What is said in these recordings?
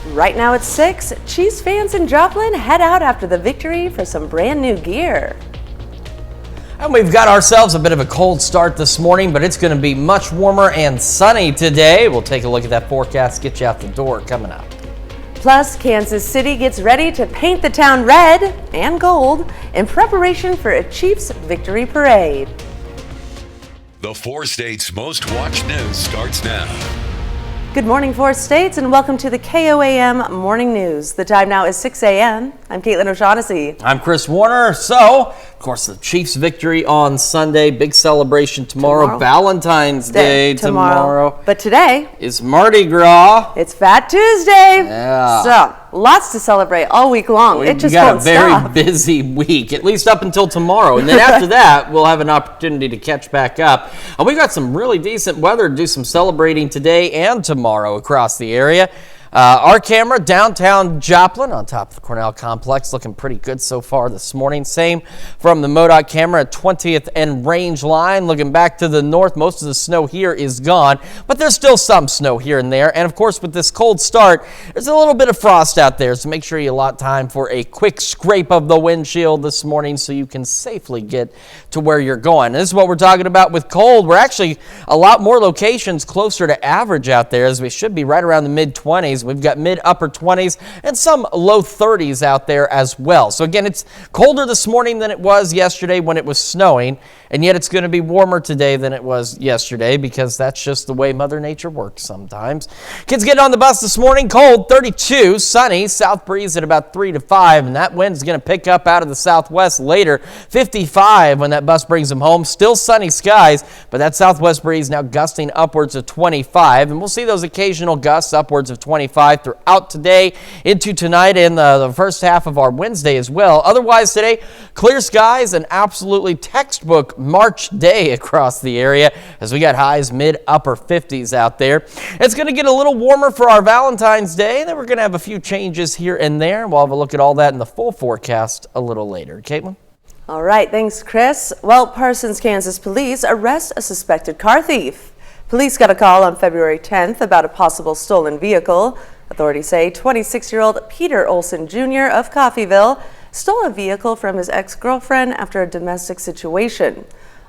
Right now it's 6. Chiefs fans in Joplin head out after the victory for some brand new gear. And we've got ourselves a bit of a cold start this morning, but it's going to be much warmer and sunny today. We'll take a look at that forecast, get you out the door coming up. Plus, Kansas City gets ready to paint the town red and gold in preparation for a Chiefs victory parade. The 4 states' most watched news starts now. Good morning, 4 states, and welcome to the KOAM Morning News. The time now is 6 a.m. I'm Caitlin O'Shaughnessy. I'm Chris Warner. So, of course, the Chiefs victory on Sunday. Big celebration tomorrow. Valentine's Day tomorrow. But today is Mardi Gras. It's Fat Tuesday. Yeah. So, lots to celebrate all week long. It just won't stop. We got a very busy week, at least up until tomorrow. And then after that, we'll have an opportunity to catch back up. We've got some really decent weather to do some celebrating today and tomorrow across the area. Our camera downtown Joplin on top of the Cornell complex looking pretty good so far this morning. Same from the MoDOT camera at 20th and Range Line. Looking back to the north, most of the snow here is gone, but there's still some snow here and there. And of course, with this cold start, there's a little bit of frost out there, so make sure you allot time for a quick scrape of the windshield this morning so you can safely get to where you're going. And this is what we're talking about with cold. We're actually a lot more locations closer to average out there, as we should be right around the mid-20s. We've got mid-upper 20s and some low 30s out there as well. So again, it's colder this morning than it was yesterday when it was snowing, and yet it's going to be warmer today than it was yesterday because that's just the way Mother Nature works sometimes. Kids getting on the bus this morning, cold, 32, sunny, south breeze at about 3 to 5, and that wind's going to pick up out of the southwest later, 55 when that bus brings them home. Still sunny skies, but that southwest breeze now gusting upwards of 25, and we'll see those occasional gusts upwards of 25 throughout today into tonight and the first half of our Wednesday as well. Otherwise today, clear skies and absolutely textbook March day across the area as we got highs mid-upper 50s out there. It's going to get a little warmer for our Valentine's Day. Then we're going to have a few changes here and there. We'll have a look at all that in the full forecast a little later. Caitlin? All right, thanks, Chris. Well, Parsons, Kansas police arrest a suspected car thief. Police got a call on February 10th about a possible stolen vehicle. Authorities say 26-year-old Peter Olson Jr. of Coffeyville stole a vehicle from his ex-girlfriend after a domestic situation.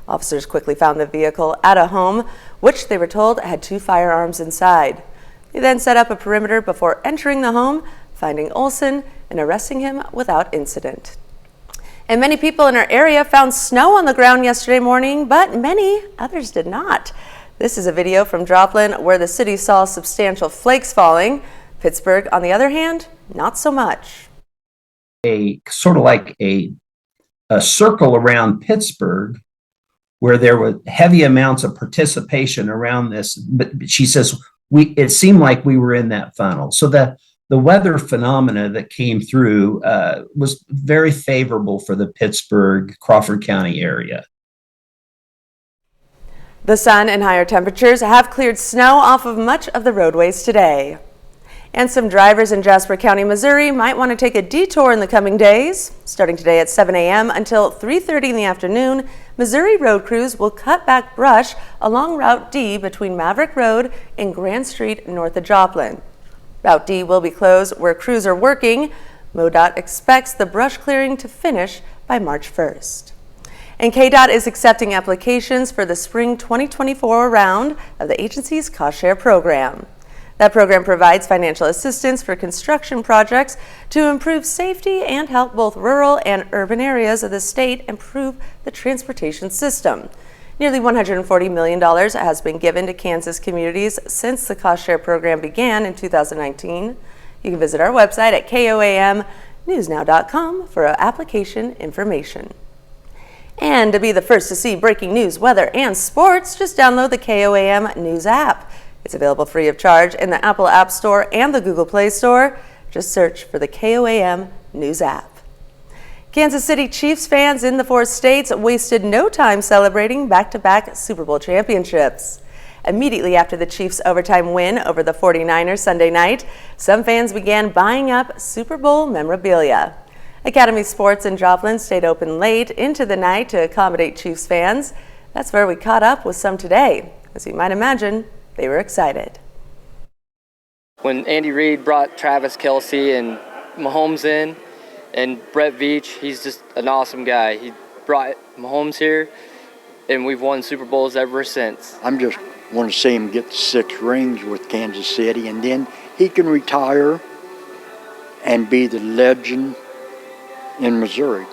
Officers quickly found the vehicle at a home, which they were told had 2 firearms inside. They then set up a perimeter before entering the home, finding Olson and arresting him without incident. And many people in our area found snow on the ground yesterday morning, but many others did not. This is a video from Joplin where the city saw substantial flakes falling. Pittsburgh, on the other hand, not so much. A sort of like a circle around Pittsburgh where there were heavy amounts of participation around this. But she says it seemed like we were in that funnel. So the weather phenomena that came through was very favorable for the Pittsburgh, Crawford County area. The sun and higher temperatures have cleared snow off of much of the roadways today. And some drivers in Jasper County, Missouri might want to take a detour in the coming days. Starting today at 7 a.m. until 3:30 in the afternoon, Missouri road crews will cut back brush along Route D between Maverick Road and Grand Street north of Joplin. Route D will be closed where crews are working. MoDOT expects the brush clearing to finish by March 1st. And KDOT is accepting applications for the spring 2024 round of the agency's cost share program. That program provides financial assistance for construction projects to improve safety and help both rural and urban areas of the state improve the transportation system. Nearly $140 million has been given to Kansas communities since the cost share program began in 2019. You can visit our website at koamnewsnow.com for application information. And to be the first to see breaking news, weather, and sports, just download the KOAM News app. It's available free of charge in the Apple App Store and the Google Play Store. Just search for the KOAM News app. Kansas City Chiefs fans in the 4 states wasted no time celebrating back-to-back Super Bowl championships. Immediately after the Chiefs' overtime win over the 49ers Sunday night, some fans began buying up Super Bowl memorabilia. Academy Sports in Joplin stayed open late into the night to accommodate Chiefs fans. That's where we caught up with some today. As you might imagine, they were excited. when Andy Reid brought Travis Kelce and Mahomes in, and Brett Veach, he's just an awesome guy. He brought Mahomes here, and we've won Super Bowls ever since. I'm just want to see him get the 6 rings with Kansas City, and then he can retire and be the legend in Missouri.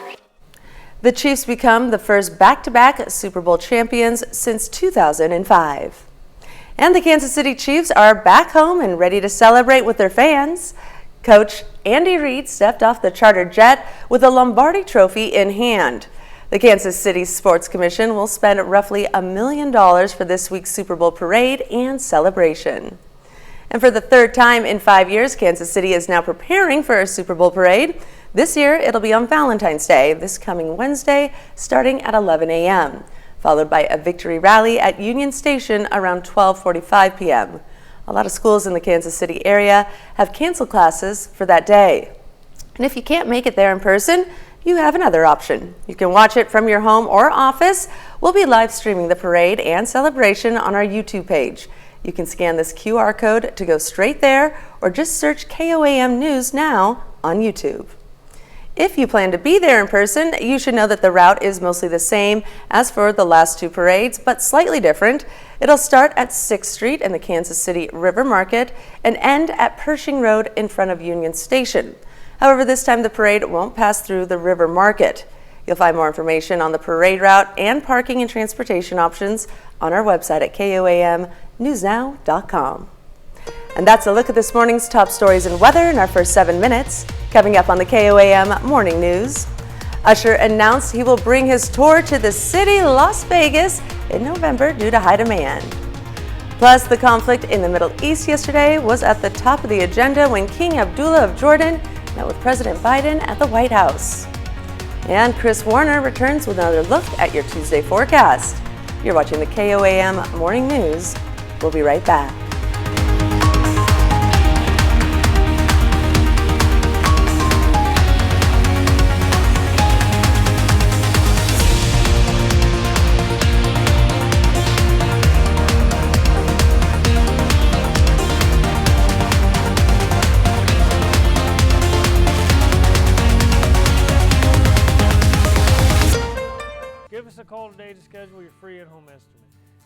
The Chiefs become the first back-to-back Super Bowl champions since 2005. And the Kansas City Chiefs are back home and ready to celebrate with their fans. Coach Andy Reid stepped off the charter jet with a Lombardi Trophy in hand. The Kansas City Sports Commission will spend roughly $1 million for this week's Super Bowl parade and celebration. And for the third time in 5 years, Kansas City is now preparing for a Super Bowl parade. This year, it'll be on Valentine's Day, this coming Wednesday, starting at 11 a.m., followed by a victory rally at Union Station around 12:45 p.m. A lot of schools in the Kansas City area have canceled classes for that day. And if you can't make it there in person, you have another option. You can watch it from your home or office. We'll be live streaming the parade and celebration on our YouTube page. You can scan this QR code to go straight there, or just search KOAM News Now on YouTube. If you plan to be there in person, you should know that the route is mostly the same as for the last 2 parades, but slightly different. It'll start at 6th Street in the Kansas City River Market and end at Pershing Road in front of Union Station. However, this time the parade won't pass through the River Market. You'll find more information on the parade route and parking and transportation options on our website at KOAMnewsnow.com. And that's a look at this morning's top stories and weather in our first 7 minutes. Coming up on the KOAM Morning News, Usher announced he will bring his tour to the city, Las Vegas, in November due to high demand. Plus, the conflict in the Middle East yesterday was at the top of the agenda when King Abdullah of Jordan met with President Biden at the White House. And Chris Warner returns with another look at your Tuesday forecast. You're watching the KOAM Morning News. We'll be right back. Give us a call today to schedule your free at-home estimate.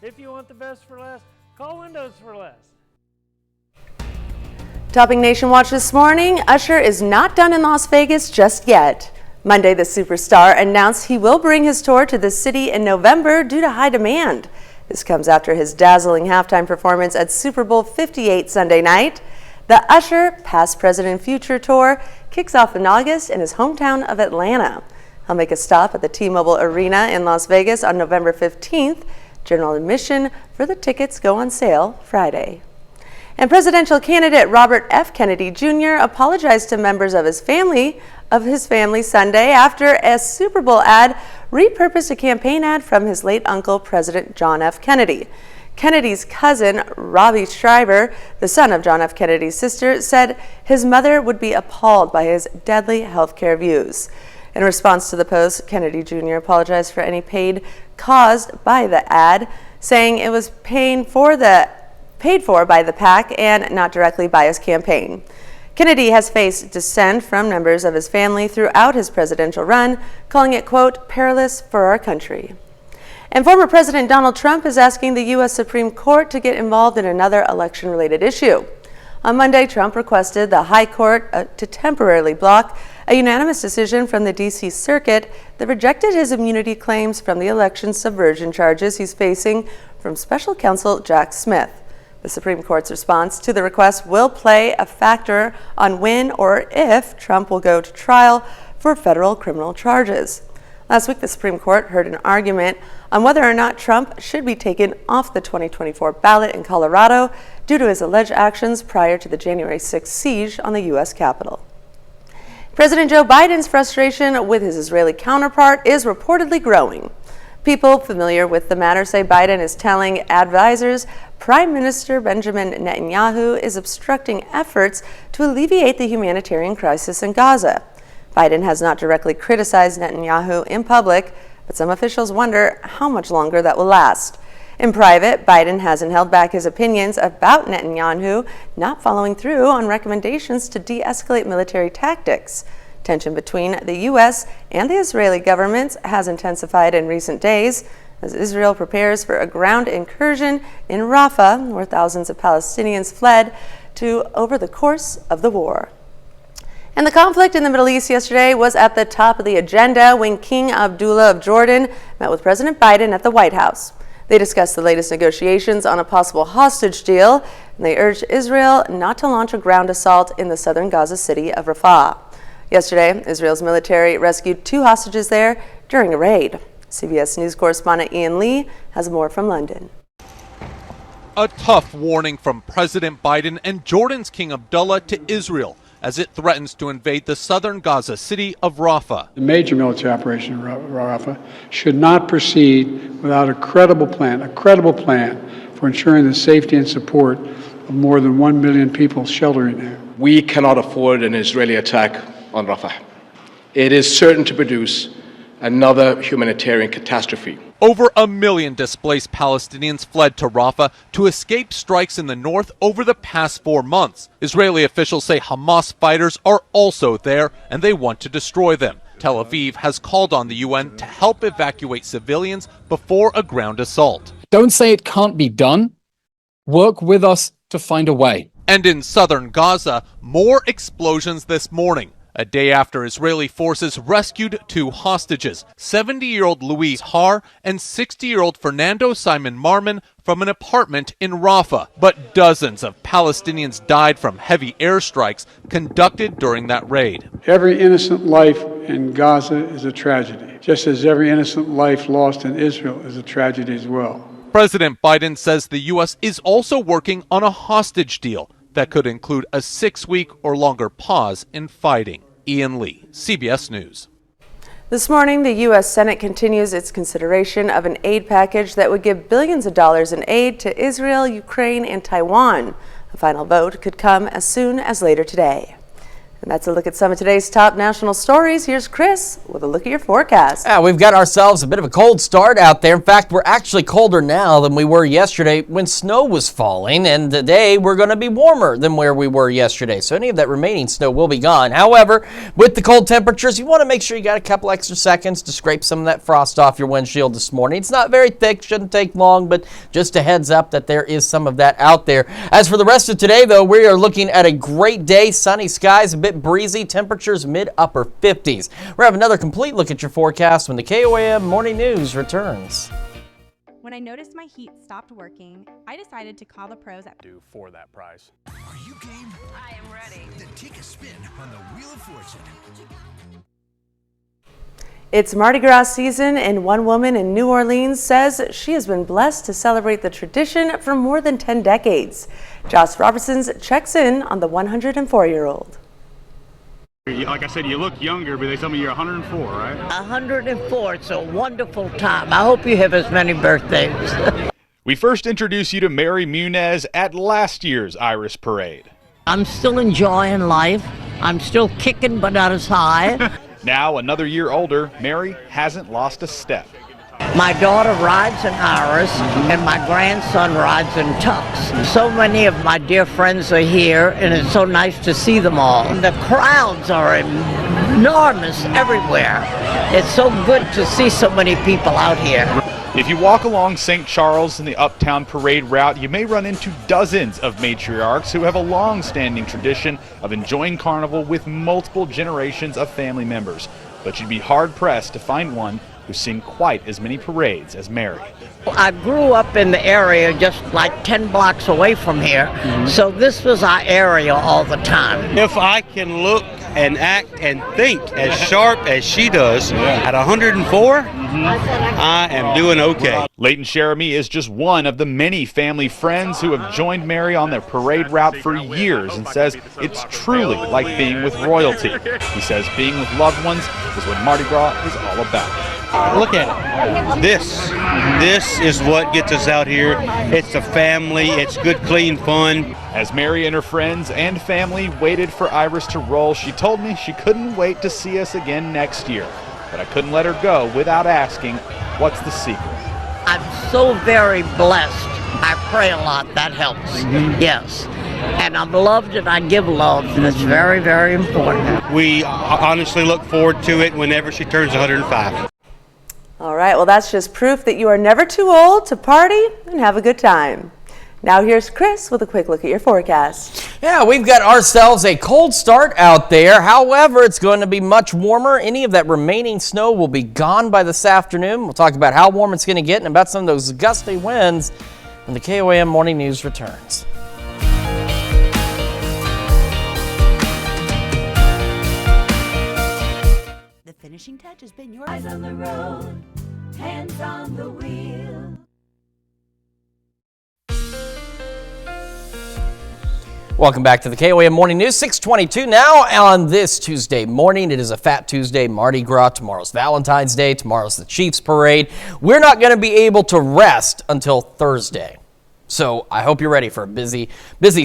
If you want the best for less, call Windows for Less. Topping Nation Watch this morning, Usher is not done in Las Vegas just yet. Monday, the superstar announced he will bring his tour to the city in November due to high demand. This comes after his dazzling halftime performance at Super Bowl 58 Sunday night. The Usher Past, Present, Future tour kicks off in August in his hometown of Atlanta. He'll make a stop at the T-Mobile Arena in Las Vegas on November 15th. General admission for the tickets go on sale Friday. And presidential candidate Robert F. Kennedy Jr. apologized to members of his family Sunday after a Super Bowl ad repurposed a campaign ad from his late uncle, President John F. Kennedy. Kennedy's cousin, Robbie Schreiber, the son of John F. Kennedy's sister, said his mother would be appalled by his deadly health care views. In response to the post, Kennedy Jr. apologized for any pain caused by the ad, saying it was paid for by the PAC and not directly by his campaign. Kennedy has faced dissent from members of his family throughout his presidential run, calling it, quote, perilous for our country. And former President Donald Trump is asking the U.S. Supreme Court to get involved in another election-related issue. On Monday, Trump requested the High Court to temporarily block a unanimous decision from the D.C. Circuit that rejected his immunity claims from the election subversion charges he's facing from special counsel Jack Smith. The Supreme Court's response to the request will play a factor on when or if Trump will go to trial for federal criminal charges. Last week, the Supreme Court heard an argument on whether or not Trump should be taken off the 2024 ballot in Colorado due to his alleged actions prior to the January 6th siege on the U.S. Capitol. President Joe Biden's frustration with his Israeli counterpart is reportedly growing. People familiar with the matter say Biden is telling advisors Prime Minister Benjamin Netanyahu is obstructing efforts to alleviate the humanitarian crisis in Gaza. Biden has not directly criticized Netanyahu in public, but some officials wonder how much longer that will last. In private, Biden hasn't held back his opinions about Netanyahu not following through on recommendations to de-escalate military tactics. Tension between the U.S. and the Israeli governments has intensified in recent days as Israel prepares for a ground incursion in Rafah, where thousands of Palestinians fled to over the course of the war. And the conflict in the Middle East yesterday was at the top of the agenda when King Abdullah of Jordan met with President Biden at the White House. They discussed the latest negotiations on a possible hostage deal, and they urged Israel not to launch a ground assault in the southern Gaza city of Rafah. Yesterday, Israel's military rescued 2 hostages there during a raid. CBS News correspondent Ian Lee has more from London. A tough warning from President Biden and Jordan's King Abdullah to Israel as it threatens to invade the southern Gaza city of Rafah. The major military operation in Rafah should not proceed without a credible plan for ensuring the safety and support of more than 1 million people sheltering there. We cannot afford an Israeli attack on Rafah. It is certain to produce another humanitarian catastrophe. Over 1 million displaced Palestinians fled to Rafah to escape strikes in the north over the past 4 months. Israeli officials say Hamas fighters are also there and they want to destroy them. Tel Aviv has called on the UN to help evacuate civilians before a ground assault. Don't say it can't be done. Work with us to find a way. And in southern Gaza, more explosions this morning. A day after Israeli forces rescued 2 hostages, 70-year-old Louise Har and 60-year-old Fernando Simon Marman from an apartment in Rafah. But dozens of Palestinians died from heavy airstrikes conducted during that raid. Every innocent life in Gaza is a tragedy, just as every innocent life lost in Israel is a tragedy as well. President Biden says the U.S. is also working on a hostage deal that could include a 6-week or longer pause in fighting. Ian Lee, CBS News. This morning, the U.S. Senate continues its consideration of an aid package that would give billions of dollars in aid to Israel, Ukraine, and Taiwan. A final vote could come as soon as later today. And that's a look at some of today's top national stories. Here's Chris with a look at your forecast. We've got ourselves a bit of a cold start out there. In fact, we're actually colder now than we were yesterday when snow was falling. And today we're going to be warmer than where we were yesterday. So any of that remaining snow will be gone. However, with the cold temperatures, you want to make sure you got a couple extra seconds to scrape some of that frost off your windshield this morning. It's not very thick, shouldn't take long, but just a heads up that there is some of that out there. As for the rest of today, though, we are looking at a great day. Sunny skies, a bit breezy, temperatures mid-upper 50s. We'll have another complete look at your forecast when the KOAM Morning News returns. When I noticed my heat stopped working, I decided to call the pros at Do for that price. Are you game? I am ready. Then take a spin on the Wheel of Fortune. It's Mardi Gras season, and one woman in New Orleans says she has been blessed to celebrate the tradition for more than 10 decades. Josh Robertson checks in on the 104-year-old. Like I said, you look younger, but they tell me you're 104, right? 104. It's a wonderful time. I hope you have as many birthdays. We first introduced you to Mary Munez at last year's Iris Parade. I'm still enjoying life. I'm still kicking, but not as high. Now, another year older, Mary hasn't lost a step. My daughter rides in Iris, and my grandson rides in Tux. So many of my dear friends are here, and it's so nice to see them all. And the crowds are enormous everywhere. It's so good to see so many people out here. If you walk along St. Charles in the Uptown Parade route, you may run into dozens of matriarchs who have a long-standing tradition of enjoying Carnival with multiple generations of family members. But you'd be hard-pressed to find one who's seen quite as many parades as Mary. I grew up in the area just like 10 blocks away from here, so this was our area all the time. If I can look and act and think as sharp as she does at 104, I am doing okay. Leighton Jeremy is just one of the many family friends who have joined Mary on their parade route for years and says it's truly like being with royalty. He says being with loved ones is what Mardi Gras is all about. Look at it. This is what gets us out here. It's the family. It's good, clean fun. As Mary and her friends and family waited for Iris to roll, she told me she couldn't wait to see us again next year. But I couldn't let her go without asking, what's the secret? I'm so very blessed. I pray a lot. That helps. Yes. And I'm loved and I give love, and it's very, very important. We honestly look forward to it whenever she turns 105. All right, well, that's just proof that you are never too old to party and have a good time. Now here's Chris with a quick look at your forecast. Yeah, we've got ourselves a cold start out there. However, it's going to be much warmer. Any of that remaining snow will be gone by this afternoon. We'll talk about how warm it's going to get and about some of those gusty winds when the KOAM Morning News returns. The finishing touch has been your eyes on the road, hands on the wheel. Welcome back to the KOAM Morning News, 6:22 now on this Tuesday morning. It is a Fat Tuesday, Mardi Gras. Tomorrow's Valentine's Day. Tomorrow's the Chiefs Parade. We're not going to be able to rest until Thursday. So I hope you're ready for a busy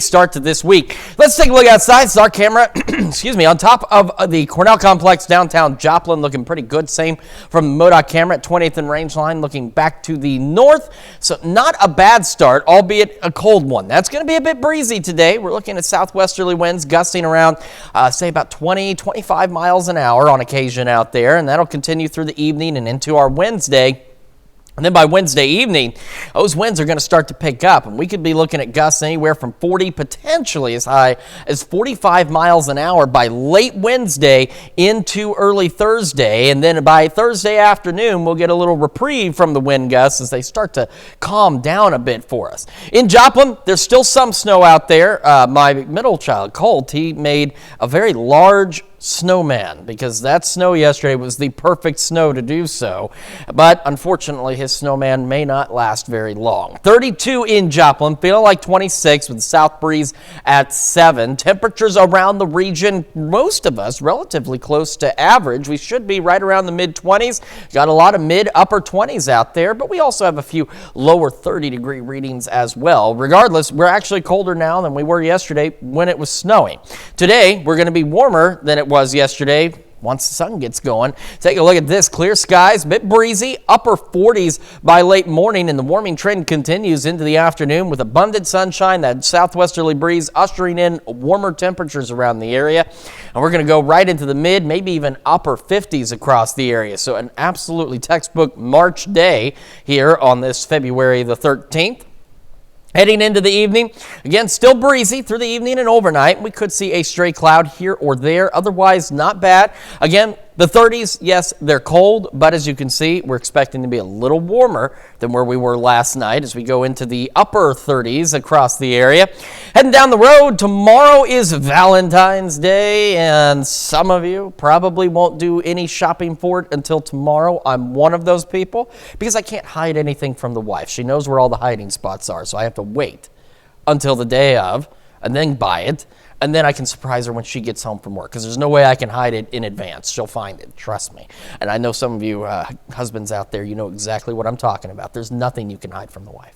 start to this week. Let's take a look outside. It's our camera, excuse me, on top of the Cornell Complex, downtown Joplin, looking pretty good. Same from the MoDOT camera at 20th and Range Line, looking back to the north. So not a bad start, albeit a cold one. That's going to be a bit breezy today. We're looking at southwesterly winds gusting around, say about 20, 25 miles an hour on occasion out there. And that'll continue through the evening and into our Wednesday. And then by Wednesday evening, those winds are going to start to pick up, and we could be looking at gusts anywhere from 40, potentially as high as 45 miles an hour by late Wednesday into early Thursday. And then by Thursday afternoon, we'll get a little reprieve from the wind gusts as they start to calm down a bit for us. In Joplin, there's still some snow out there. My middle child, Colt, he made a very large snowman because that snow yesterday was the perfect snow to do so. But unfortunately, his snowman may not last very long. 32 in Joplin, feeling like 26 with the south breeze at 7. Temperatures around the region, most of us relatively close to average. We should be right around the mid-20s. Got a lot of mid-upper 20s out there, but we also have a few lower 30-degree readings as well. Regardless, we're actually colder now than we were yesterday when it was snowing. Today, we're going to be warmer than it was yesterday once the sun gets going. Take a look at this. Clear skies, a bit breezy, upper 40s by late morning, and the warming trend continues into the afternoon with abundant sunshine, that southwesterly breeze ushering in warmer temperatures around the area. And we're going to go right into the mid, maybe even upper 50s across the area. So an absolutely textbook March day here on this February the 13th. Heading into the evening, again, still breezy through the evening and overnight. We could see a stray cloud here or there. Otherwise, not bad. Again, the 30s, yes, they're cold, but as you can see, we're expecting to be a little warmer than where we were last night as we go into the upper 30s across the area. Heading down the road, tomorrow is Valentine's Day, and some of you probably won't do any shopping for it until tomorrow. I'm one of those people because I can't hide anything from the wife. She knows where all the hiding spots are, so I have to wait until the day of and then buy it. And then I can surprise her when she gets home from work because there's no way I can hide it in advance. She'll find it, trust me. And I know some of you husbands out there, you know exactly what I'm talking about. There's nothing you can hide from the wife.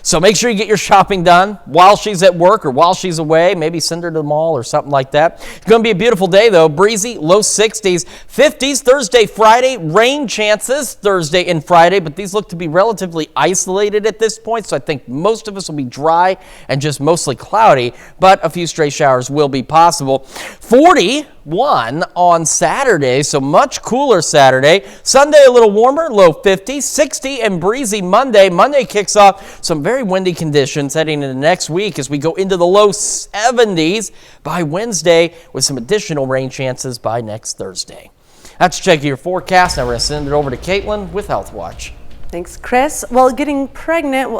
So make sure you get your shopping done while she's at work or while she's away. Maybe send her to the mall or something like that. It's going to be a beautiful day, though. Breezy, low 60s, 50s, Thursday, Friday. Rain chances Thursday and Friday, but these look to be relatively isolated at this point, so I think most of us will be dry and just mostly cloudy, but a few stray showers will be possible. 41 on Saturday, so much cooler Saturday. Sunday, a little warmer, low 50s, 60 and breezy Monday. Monday kicks off some very windy conditions heading into next week as we go into the low 70s by Wednesday with some additional rain chances by next Thursday. That's checking your forecast. Now we're going to send it over to Caitlin with Health Watch. Thanks, Chris. Well, getting COVID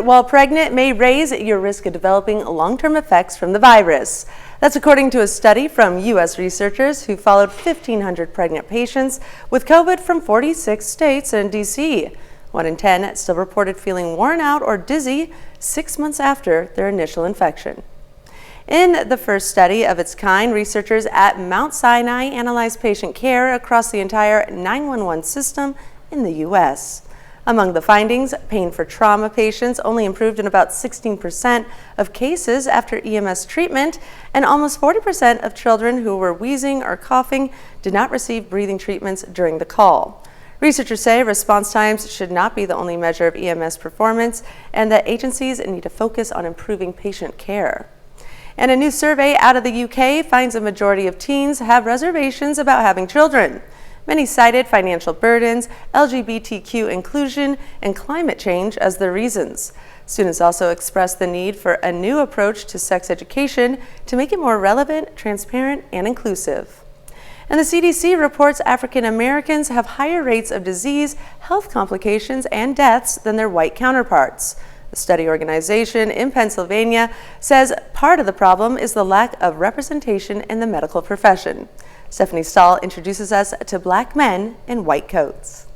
while pregnant may raise your risk of developing long-term effects from the virus. That's according to a study from U.S. researchers who followed 1,500 pregnant patients with COVID from 46 states and D.C. 1 in 10 still reported feeling worn out or dizzy 6 months after their initial infection. In the first study of its kind, researchers at Mount Sinai analyzed patient care across the entire 911 system in the U.S. Among the findings, pain for trauma patients only improved in about 16% of cases after EMS treatment, and almost 40% of children who were wheezing or coughing did not receive breathing treatments during the call. Researchers say response times should not be the only measure of EMS performance and that agencies need to focus on improving patient care. And a new survey out of the UK finds a majority of teens have reservations about having children. Many cited financial burdens, LGBTQ inclusion, and climate change as their reasons. Students also expressed the need for a new approach to sex education to make it more relevant, transparent, and inclusive. And the CDC reports African Americans have higher rates of disease, health complications, and deaths than their white counterparts. The study organization in Pennsylvania says part of the problem is the lack of representation in the medical profession. Stephanie Stahl introduces us to black men in white coats.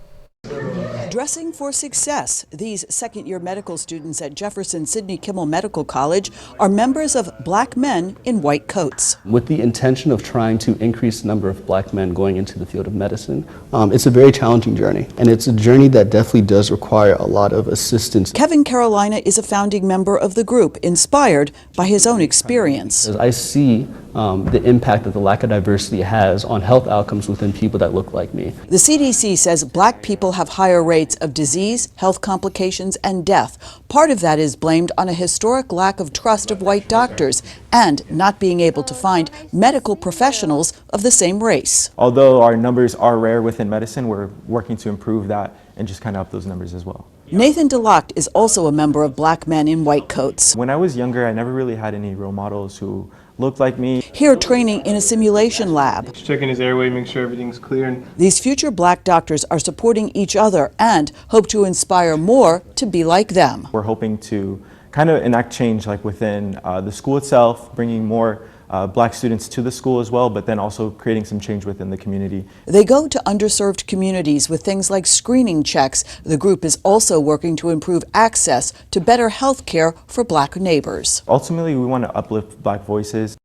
Dressing for success, these second-year medical students at Jefferson Sidney Kimmel Medical College are members of black men in white coats. With the intention of trying to increase the number of black men going into the field of medicine, it's a very challenging journey, and it's a journey that definitely does require a lot of assistance. Kevin Carolina is a founding member of the group, inspired by his own experience. I see the impact that the lack of diversity has on health outcomes within people that look like me. The CDC says black people have higher rates of disease, health complications, and death. Part of that is blamed on a historic lack of trust of white doctors and not being able to find medical professionals of the same race. Although our numbers are rare within medicine, we're working to improve that and just kind of up those numbers as well. Nathan DeLocht is also a member of Black Men in White Coats. When I was younger, I never really had any role models who looked like me. Here training in a simulation lab. Checking his airway, make sure everything's clear. These future black doctors are supporting each other and hope to inspire more to be like them. We're hoping to kind of enact change like within the school itself, bringing more black students to the school as well, but then also creating some change within the community. They go to underserved communities with things like screening checks. The group is also working to improve access to better health care for black neighbors. Ultimately, we want to uplift black voices.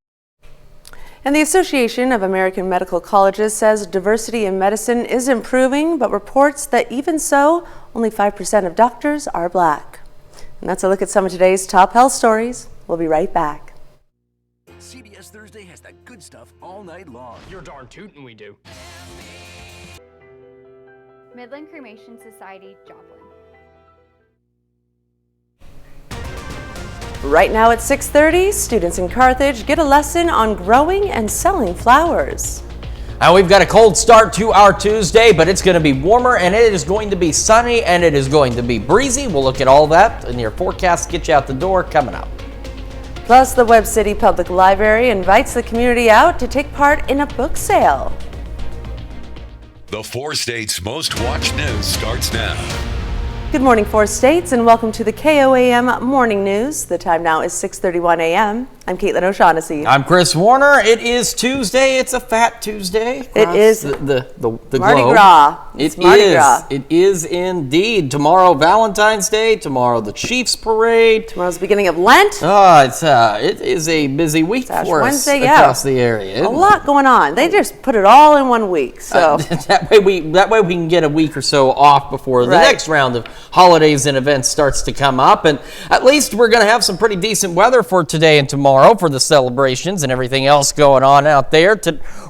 And the Association of American Medical Colleges says diversity in medicine is improving, but reports that even so, only 5% of doctors are black. And that's a look at some of today's top health stories. We'll be right back. CBS Thursday has the good stuff all night long. You're darn tootin' we do. Midland Cremation Society, Joplin. Right now at 6:30, students in Carthage get a lesson on growing and selling flowers. Now we've got a cold start to our Tuesday, but it's going to be warmer and it is going to be sunny and it is going to be breezy. We'll look at all that in your forecast, get you out the door coming up. Plus, the Webb City Public Library invites the community out to take part in a book sale. The 4 states' most watched news starts now. Good morning, 4 states, and welcome to the KOAM Morning News. The time now is 6:31 a.m. I'm Caitlin O'Shaughnessy. I'm Chris Warner. It is Tuesday. It's a fat Tuesday. It is the Mardi globe. Gras. It Mardi is. Gras. It is indeed. Tomorrow, Valentine's Day. Tomorrow, the Chiefs Parade. Tomorrow's the beginning of Lent. It is a busy week for Wednesday, us across the area. A lot going on. They just put it all in 1 week. So that way we can get a week or so off before the next round of holidays and events starts to come up. And at least we're going to have some pretty decent weather for today and tomorrow for the celebrations and everything else going on out there.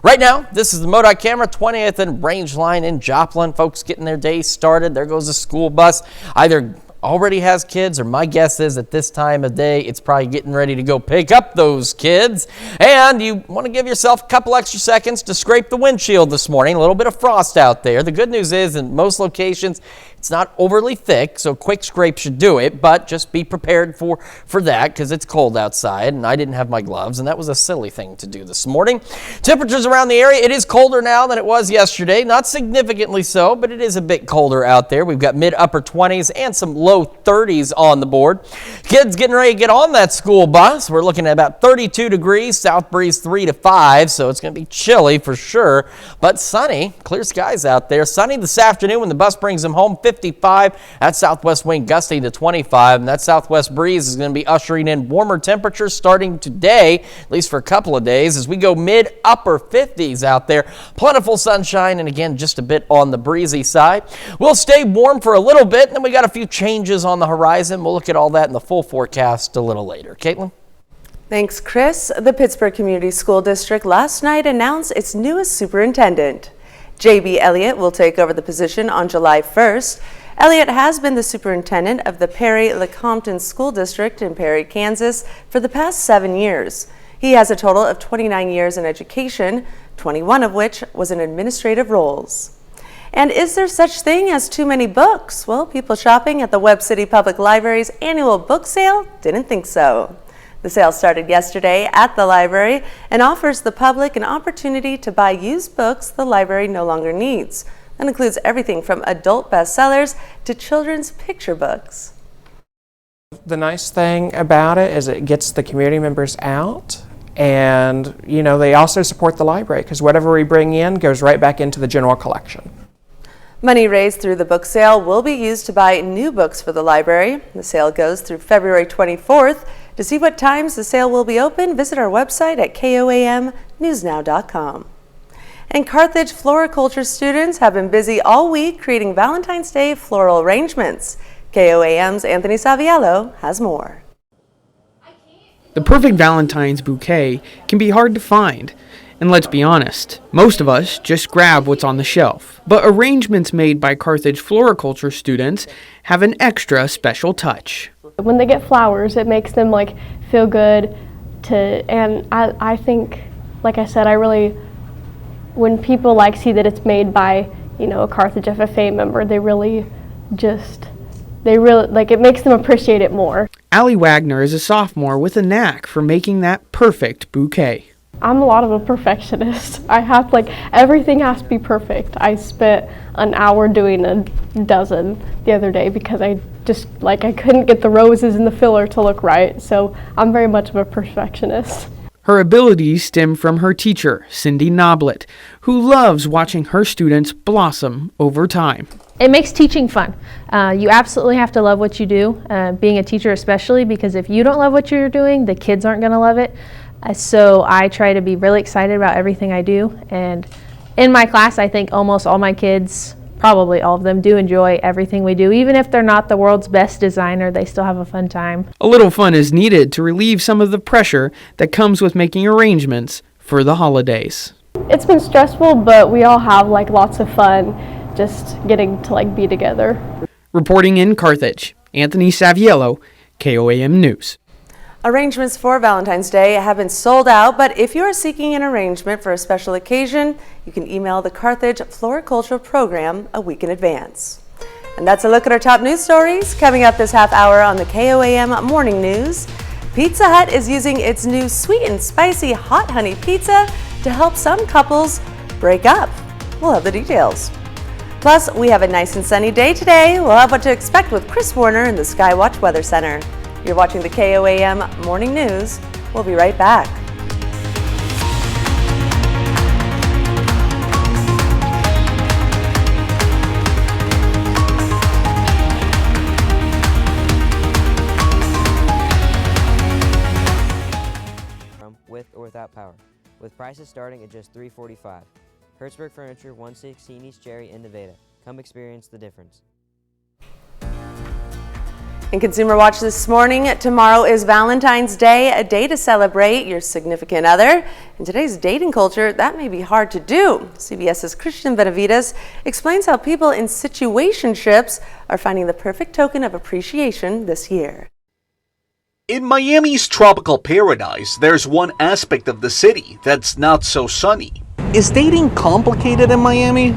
Right now, this is the MoDOT camera, 20th and Rangeline in Joplin. Folks getting their day started. There goes a school bus. Either already has kids, or my guess is at this time of day, it's probably getting ready to go pick up those kids. And you want to give yourself a couple extra seconds to scrape the windshield this morning. A little bit of frost out there. The good news is in most locations, it's not overly thick, so quick scrape should do it, but just be prepared for that because it's cold outside, and I didn't have my gloves, and that was a silly thing to do this morning. Temperatures around the area, it is colder now than it was yesterday. Not significantly so, but it is a bit colder out there. We've got mid-upper 20s and some low 30s on the board. Kids getting ready to get on that school bus. We're looking at about 32 degrees, south breeze 3 to 5, so it's going to be chilly for sure, but sunny, clear skies out there. Sunny this afternoon when the bus brings them home, 55. That southwest wind gusting to 25, and that southwest breeze is going to be ushering in warmer temperatures starting today, at least for a couple of days, as we go mid-upper 50s out there. Plentiful sunshine, and again, just a bit on the breezy side. We'll stay warm for a little bit, and then we got a few changes on the horizon. We'll look at all that in the full forecast a little later. Caitlin? Thanks, Chris. The Pittsburgh Community School District last night announced its newest superintendent. J.B. Elliott will take over the position on July 1st. Elliott has been the superintendent of the Perry-Lecompton School District in Perry, Kansas for the past 7 years. He has a total of 29 years in education, 21 of which was in administrative roles. And is there such thing as too many books? Well, people shopping at the Webb City Public Library's annual book sale didn't think so. The sale started yesterday at the library and offers the public an opportunity to buy used books the library no longer needs. That includes everything from adult bestsellers to children's picture books. The nice thing about it is it gets the community members out, and they also support the library because whatever we bring in goes right back into the general collection. Money raised through the book sale will be used to buy new books for the library. The sale goes through February 24th. To see what times the sale will be open, visit our website at KOAMnewsnow.com. And Carthage floriculture students have been busy all week creating Valentine's Day floral arrangements. KOAM's Anthony Saviello has more. The perfect Valentine's bouquet can be hard to find. And let's be honest, most of us just grab what's on the shelf. But arrangements made by Carthage floriculture students have an extra special touch. When they get flowers, it makes them feel good and I think, like I said, when people see that it's made by, a Carthage FFA member, it makes them appreciate it more. Allie Wagner is a sophomore with a knack for making that perfect bouquet. I'm a lot of a perfectionist. I have everything has to be perfect. I spent an hour doing a dozen the other day because I couldn't get the roses and the filler to look right. So I'm very much of a perfectionist. Her abilities stem from her teacher, Cindy Noblet, who loves watching her students blossom over time. It makes teaching fun. You absolutely have to love what you do, being a teacher especially, because if you don't love what you're doing, the kids aren't going to love it. So I try to be really excited about everything I do, and in my class I think almost all my kids, probably all of them, do enjoy everything we do. Even if they're not the world's best designer, they still have a fun time. A little fun is needed to relieve some of the pressure that comes with making arrangements for the holidays. It's been stressful, but we all have lots of fun just getting to be together. Reporting in Carthage, Anthony Saviello, KOAM News. Arrangements for Valentine's Day have been sold out, but if you are seeking an arrangement for a special occasion, you can email the Carthage Floriculture Program a week in advance. And that's a look at our top news stories. Coming up this half hour on the KOAM Morning News, Pizza Hut is using its new sweet and spicy hot honey pizza to help some couples break up. We'll have the details. Plus, we have a nice and sunny day today. We'll have what to expect with Chris Warner in the Skywatch Weather Center. You're watching the KOAM Morning News. We'll be right back. With or without power, with prices starting at just $345. Hertzberg Furniture, 116 East Cherry in Nevada. Come experience the difference. In Consumer Watch this morning, tomorrow is Valentine's Day, a day to celebrate your significant other. In today's dating culture, that may be hard to do. CBS's Christian Benavides explains how people in situationships are finding the perfect token of appreciation this year. In Miami's tropical paradise, there's one aspect of the city that's not so sunny. Is dating complicated in Miami?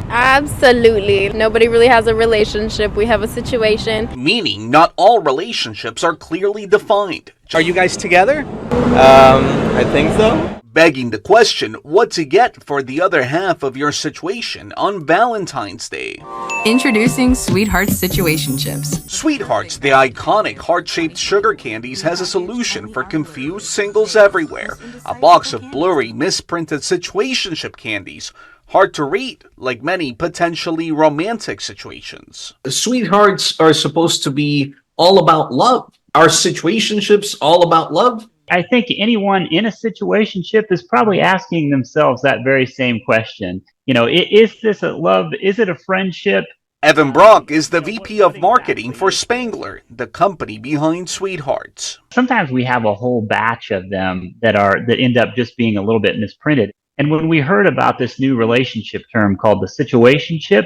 Absolutely. Nobody really has a relationship. We have a situation. Meaning not all relationships are clearly defined. Are you guys together? I think so. Begging the question, what to get for the other half of your situation on Valentine's Day. Introducing Sweethearts Situationships. Sweethearts, the iconic heart-shaped sugar candies, has a solution for confused singles everywhere. A box of blurry, misprinted situationship candies. Hard to read, like many potentially romantic situations. Sweethearts are supposed to be all about love. Are situationships all about love? I think anyone in a situationship is probably asking themselves that very same question. Is this a love? Is it a friendship? Evan Brock is the VP of Marketing for Spangler, the company behind Sweethearts. Sometimes we have a whole batch of them that end up just being a little bit misprinted. And when we heard about this new relationship term called the situationship,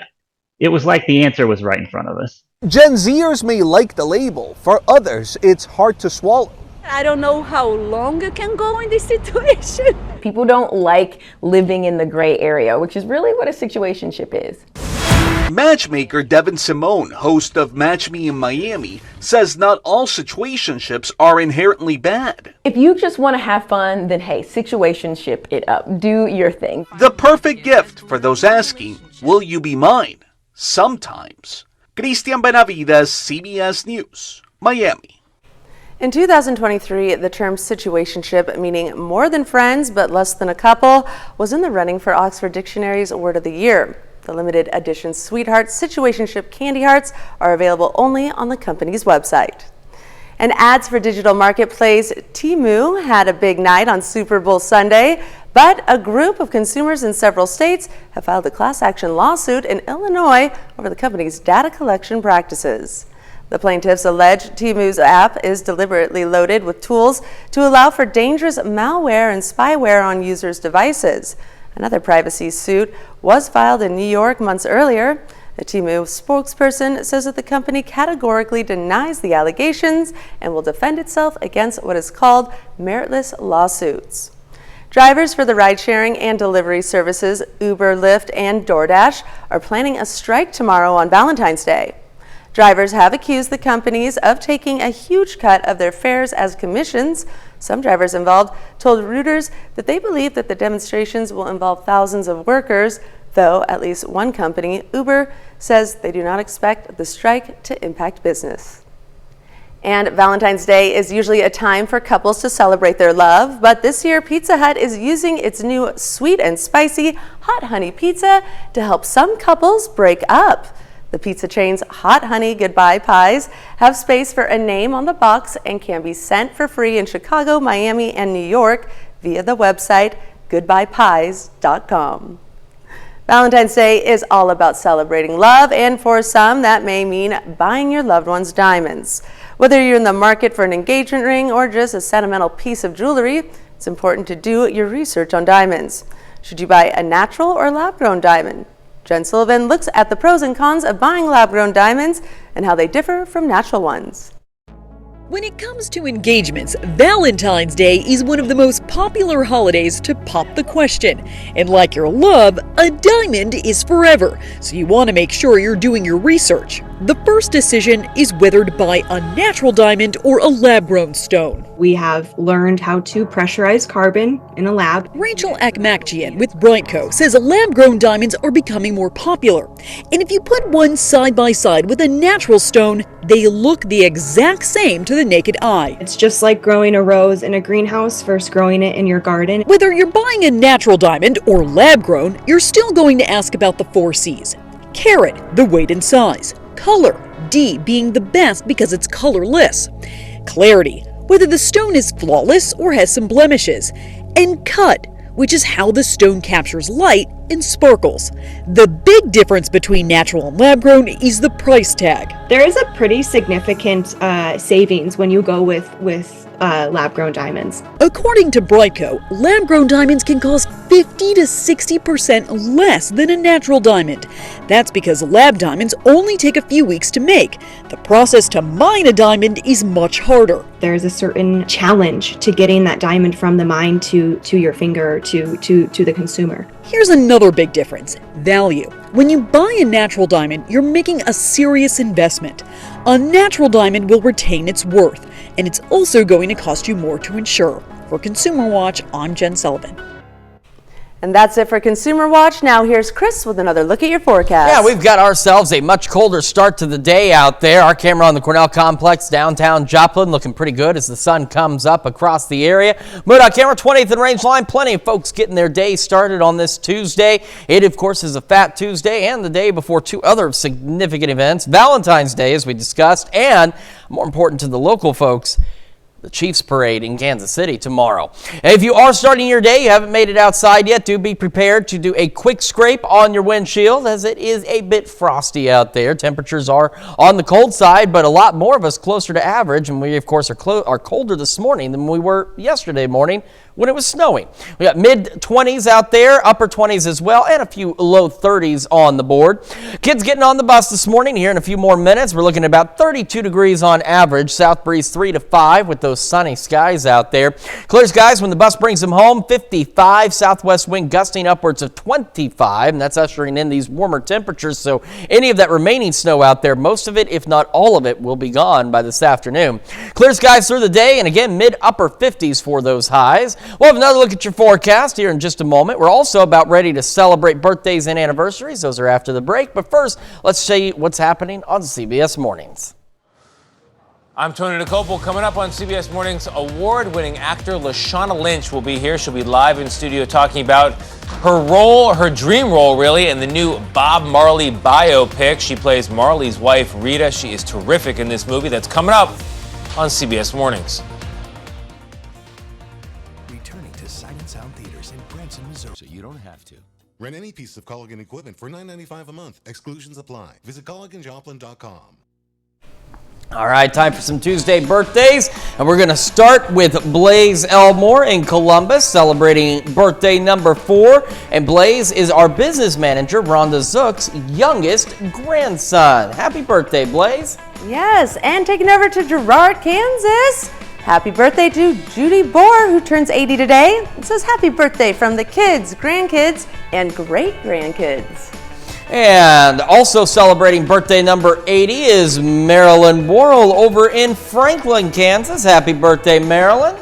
it was like the answer was right in front of us. Gen Zers may like the label. For others, it's hard to swallow. I don't know how long it can go in this situation. People don't like living in the gray area, which is really what a situationship is. Matchmaker Devin Simone, host of Match Me in Miami, says not all situationships are inherently bad. If you just want to have fun, then hey, situationship it up. Do your thing. The perfect gift for those asking, will you be mine? Sometimes. Christian Benavides, CBS News, Miami. In 2023, the term situationship, meaning more than friends but less than a couple, was in the running for Oxford Dictionary's Word of the Year. The limited edition Sweetheart Situationship Candy Hearts are available only on the company's website. And ads for digital marketplace Temu had a big night on Super Bowl Sunday, but a group of consumers in several states have filed a class action lawsuit in Illinois over the company's data collection practices. The plaintiffs allege Temu's app is deliberately loaded with tools to allow for dangerous malware and spyware on users' devices. Another privacy suit was filed in New York months earlier. A Temu spokesperson says that the company categorically denies the allegations and will defend itself against what is called meritless lawsuits. Drivers for the ride-sharing and delivery services Uber, Lyft, and DoorDash are planning a strike tomorrow on Valentine's Day. Drivers have accused the companies of taking a huge cut of their fares as commissions. Some drivers involved told Reuters that they believe that the demonstrations will involve thousands of workers, though at least one company, Uber, says they do not expect the strike to impact business. And Valentine's Day is usually a time for couples to celebrate their love, but this year Pizza Hut is using its new sweet and spicy hot honey pizza to help some couples break up. The pizza chain's Hot Honey Goodbye Pies have space for a name on the box and can be sent for free in Chicago, Miami, and New York via the website goodbyepies.com. Valentine's Day is all about celebrating love, and for some, that may mean buying your loved ones diamonds. Whether you're in the market for an engagement ring or just a sentimental piece of jewelry, it's important to do your research on diamonds. Should you buy a natural or lab-grown diamond? Jen Sullivan looks at the pros and cons of buying lab-grown diamonds and how they differ from natural ones. When it comes to engagements, Valentine's Day is one of the most popular holidays to pop the question. And like your love, a diamond is forever, so you want to make sure you're doing your research. The first decision is whether to buy a natural diamond or a lab-grown stone. We have learned how to pressurize carbon in a lab. Rachel Akmakjian with Brightco says lab-grown diamonds are becoming more popular. And if you put one side by side with a natural stone, they look the exact same to the naked eye. It's just like growing a rose in a greenhouse versus growing it in your garden. Whether you're buying a natural diamond or lab-grown, you're still going to ask about the 4 C's. Carat, the weight and size. Color, D being the best because it's colorless. Clarity, whether the stone is flawless or has some blemishes. And cut, which is how the stone captures light and sparkles. The big difference between natural and lab-grown is the price tag. There is a pretty significant savings when you go with lab-grown diamonds. According to Brightco, lab-grown diamonds can cost 50 to 60% less than a natural diamond. That's because lab diamonds only take a few weeks to make. The process to mine a diamond is much harder. There's a certain challenge to getting that diamond from the mine to your finger to the consumer. Here's another big difference: value. When you buy a natural diamond, you're making a serious investment. A natural diamond will retain its worth, and it's also going to cost you more to insure. For Consumer Watch, I'm Jen Sullivan. And that's it for Consumer Watch. Now here's Chris with another look at your forecast. Yeah, we've got ourselves a much colder start to the day out there. Our camera on the Cornell Complex, downtown Joplin, looking pretty good as the sun comes up across the area. MoDOT camera, 20th and Rangeline. Plenty of folks getting their day started on this Tuesday. It, of course, is a Fat Tuesday and the day before 2 other significant events. Valentine's Day, as we discussed, and more important to the local folks, the Chiefs parade in Kansas City tomorrow. If you are starting your day, you haven't made it outside yet, do be prepared to do a quick scrape on your windshield as it is a bit frosty out there. Temperatures are on the cold side, but a lot more of us closer to average, and we, of course, are colder this morning than we were yesterday morning when it was snowing. We got mid-20s out there, upper 20s as well, and a few low 30s on the board. Kids getting on the bus this morning here in a few more minutes. We're looking at about 32 degrees on average. South breeze 3 to 5 with those sunny skies out there. Clear skies when the bus brings them home. 55, southwest wind gusting upwards of 25, and that's ushering in these warmer temperatures. So any of that remaining snow out there, most of it, if not all of it, will be gone by this afternoon. Clear skies through the day, and again, mid-upper 50s for those highs. We'll have another look at your forecast here in just a moment. We're also about ready to celebrate birthdays and anniversaries. Those are after the break. But first, let's show you what's happening on CBS Mornings. I'm Tony Nicopol. Coming up on CBS Mornings, award-winning actor Lashana Lynch will be here. She'll be live in studio talking about her role, her dream role, really, in the new Bob Marley biopic. She plays Marley's wife, Rita. She is terrific in this movie. That's coming up on CBS Mornings. So you don't have to. Rent any piece of Culligan equipment for $9.95 a month. Exclusions apply. Visit CulliganJoplin.com. All right, time for some Tuesday birthdays, and we're going to start with Blaze Elmore in Columbus, celebrating birthday number 4. And Blaze is our business manager, Rhonda Zook's youngest grandson. Happy birthday, Blaze. Yes, and taking over to Girard, Kansas. Happy birthday to Judy Bohr, who turns 80 today. It says happy birthday from the kids, grandkids, and great-grandkids. And also celebrating birthday number 80 is Marilyn Worrell over in Franklin, Kansas. Happy birthday, Marilyn.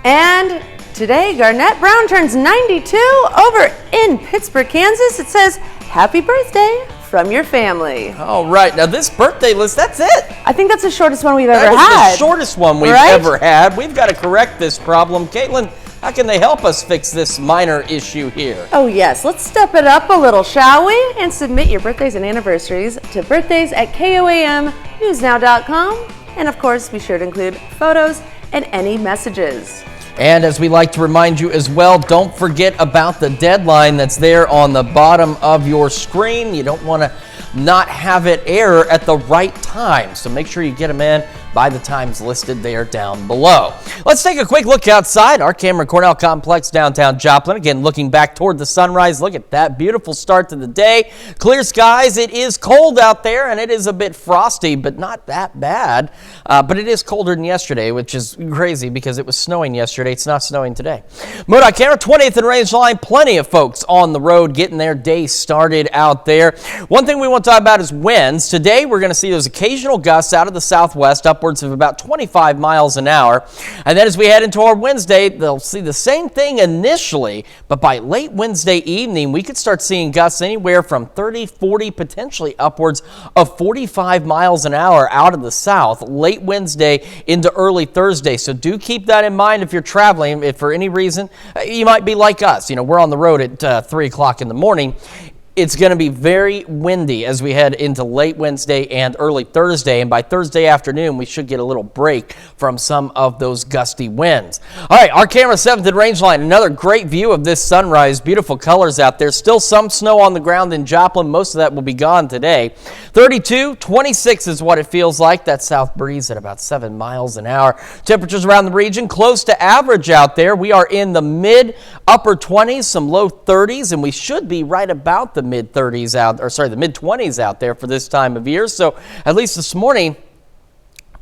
And today, Garnett Brown turns 92 over in Pittsburgh, Kansas. It says happy birthday from your family. All right, now this birthday list, that's it. I think that's the shortest one we've ever had. That was the shortest one we've ever had. We've got to correct this problem. Caitlin, how can they help us fix this minor issue here? Oh yes, let's step it up a little, shall we? And submit your birthdays and anniversaries to birthdays@KOAMnewsnow.com. And of course, be sure to include photos and any messages. And as we like to remind you as well, don't forget about the deadline that's there on the bottom of your screen. You don't want to not have it air at the right time, so make sure you get them in by the times listed there down below. Let's take a quick look outside our Cameron Cornell Complex downtown Joplin. Again, looking back toward the sunrise. Look at that beautiful start to the day. Clear skies. It is cold out there and it is a bit frosty, but not that bad. But it is colder than yesterday, which is crazy because it was snowing yesterday. It's not snowing today. MoDOT camera, 20th and Range Line. Plenty of folks on the road getting their day started out there. One thing we want to talk about is winds. Today, we're going to see those occasional gusts out of the southwest, upwards of about 25 miles an hour. And then as we head into our Wednesday, they'll see the same thing initially, but by late Wednesday evening, we could start seeing gusts anywhere from 30, 40, potentially upwards of 45 miles an hour out of the south, late Wednesday into early Thursday. So do keep that in mind if you're traveling. If for any reason, you might be like us. You know, we're on the road at 3 o'clock in the morning. It's going to be very windy as we head into late Wednesday and early Thursday. And by Thursday afternoon, we should get a little break from some of those gusty winds. All right, our camera 7th and Range Line. Another great view of this sunrise. Beautiful colors out there. Still some snow on the ground in Joplin. Most of that will be gone today. 32, 26 is what it feels like. That south breeze at about 7 miles an hour. Temperatures around the region close to average out there. We are in the mid-upper 20s, some low 30s, and we should be right about the mid-30s the mid-20s out there for this time of year. So at least this morning,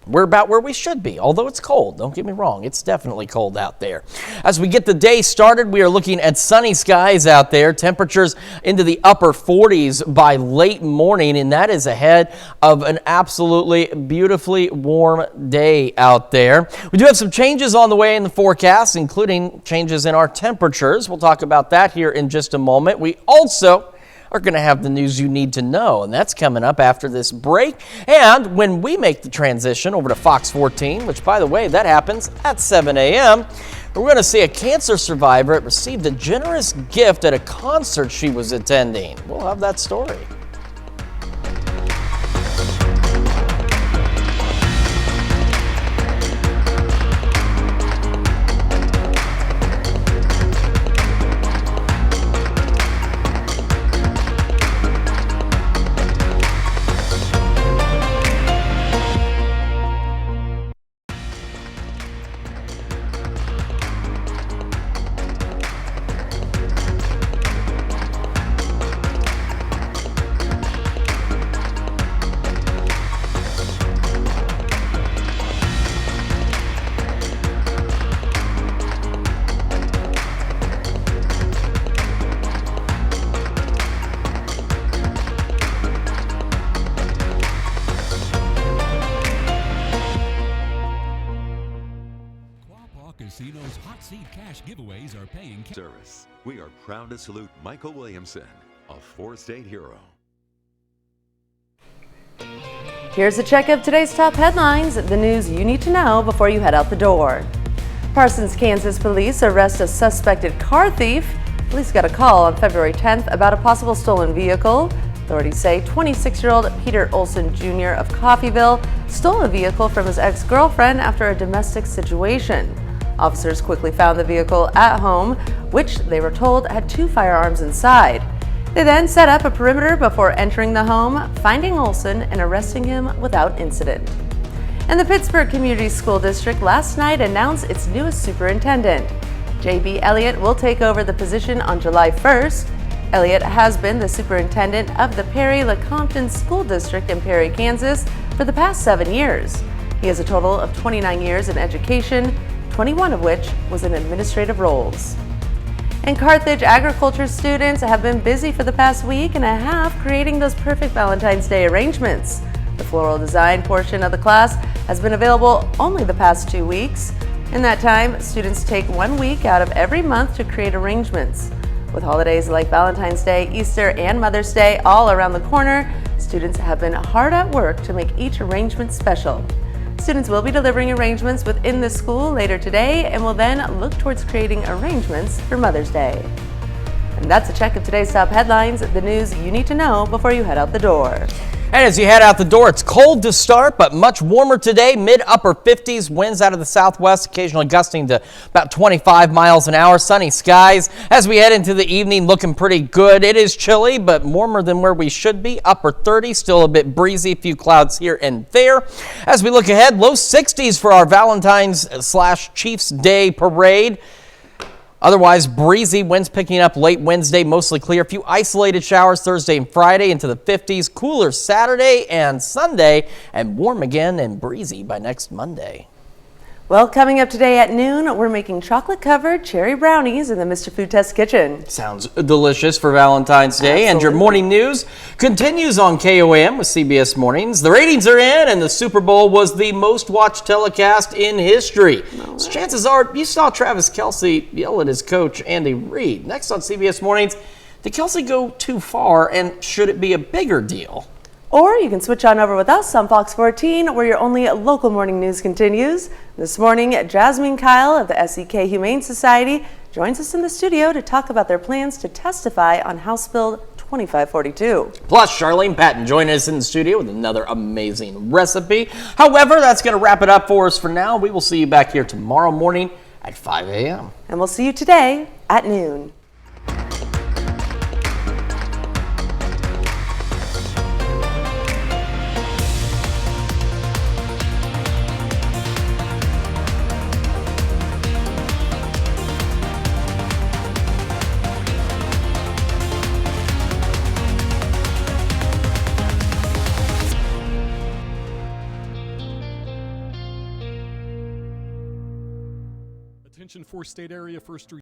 we're about where we should be, although it's cold. Don't get me wrong. It's definitely cold out there. As we get the day started, we are looking at sunny skies out there. Temperatures into the upper 40s by late morning, and that is ahead of an absolutely beautifully warm day out there. We do have some changes on the way in the forecast, including changes in our temperatures. We'll talk about that here in just a moment. We also are going to have the news you need to know, and that's coming up after this break. And when we make the transition over to Fox 14, which, by the way, that happens at 7 a.m., we're going to see a cancer survivor that received a generous gift at a concert she was attending. We'll have that story. Because hot seat cash giveaways are paying service. We are proud to salute Michael Williamson, a four-state hero. Here's a check of today's top headlines, the news you need to know before you head out the door. Parsons, Kansas police arrest a suspected car thief. Police got a call on February 10th about a possible stolen vehicle. Authorities say 26-year-old Peter Olson Jr. of Coffeyville stole a vehicle from his ex-girlfriend after a domestic situation. Officers quickly found the vehicle at home, which they were told had 2 firearms inside. They then set up a perimeter before entering the home, finding Olson and arresting him without incident. And the Pittsburgh Community School District last night announced its newest superintendent. J.B. Elliott will take over the position on July 1st. Elliott has been the superintendent of the Perry-Lecompton School District in Perry, Kansas for the past 7 years. He has a total of 29 years in education, 21 of which was in administrative roles. And Carthage agriculture students have been busy for the past week and a half creating those perfect Valentine's Day arrangements. The floral design portion of the class has been available only the past 2 weeks. In that time, students take 1 week out of every month to create arrangements. With holidays like Valentine's Day, Easter, and Mother's Day all around the corner, students have been hard at work to make each arrangement special. Students will be delivering arrangements within the school later today and will then look towards creating arrangements for Mother's Day. And that's a check of today's top headlines, the news you need to know before you head out the door. And as you head out the door, it's cold to start, but much warmer today. Mid-upper 50s, winds out of the southwest, occasionally gusting to about 25 miles an hour. Sunny skies. As we head into the evening, looking pretty good. It is chilly, but warmer than where we should be. Upper 30s, still a bit breezy, a few clouds here and there. As we look ahead, low 60s for our Valentine's/Chiefs Day parade. Otherwise, breezy, winds picking up late Wednesday, mostly clear. A few isolated showers Thursday and Friday into the 50s. Cooler Saturday and Sunday, and warm again and breezy by next Monday. Well, coming up today at noon, we're making chocolate-covered cherry brownies in the Mr. Food Test kitchen. Sounds delicious for Valentine's Day. Absolutely. And your morning news continues on KOAM with CBS Mornings. The ratings are in, and the Super Bowl was the most watched telecast in history. So chances are you saw Travis Kelce yell at his coach, Andy Reid. Next on CBS Mornings, did Kelce go too far, and should it be a bigger deal? Or you can switch on over with us on Fox 14, where your only local morning news continues. This morning, Jasmine Kyle of the SEK Humane Society joins us in the studio to talk about their plans to testify on House Bill 2542. Plus, Charlene Patton joining us in the studio with another amazing recipe. However, that's going to wrap it up for us for now. We will see you back here tomorrow morning at 5 a.m. And we'll see you today at noon. Attention for state area first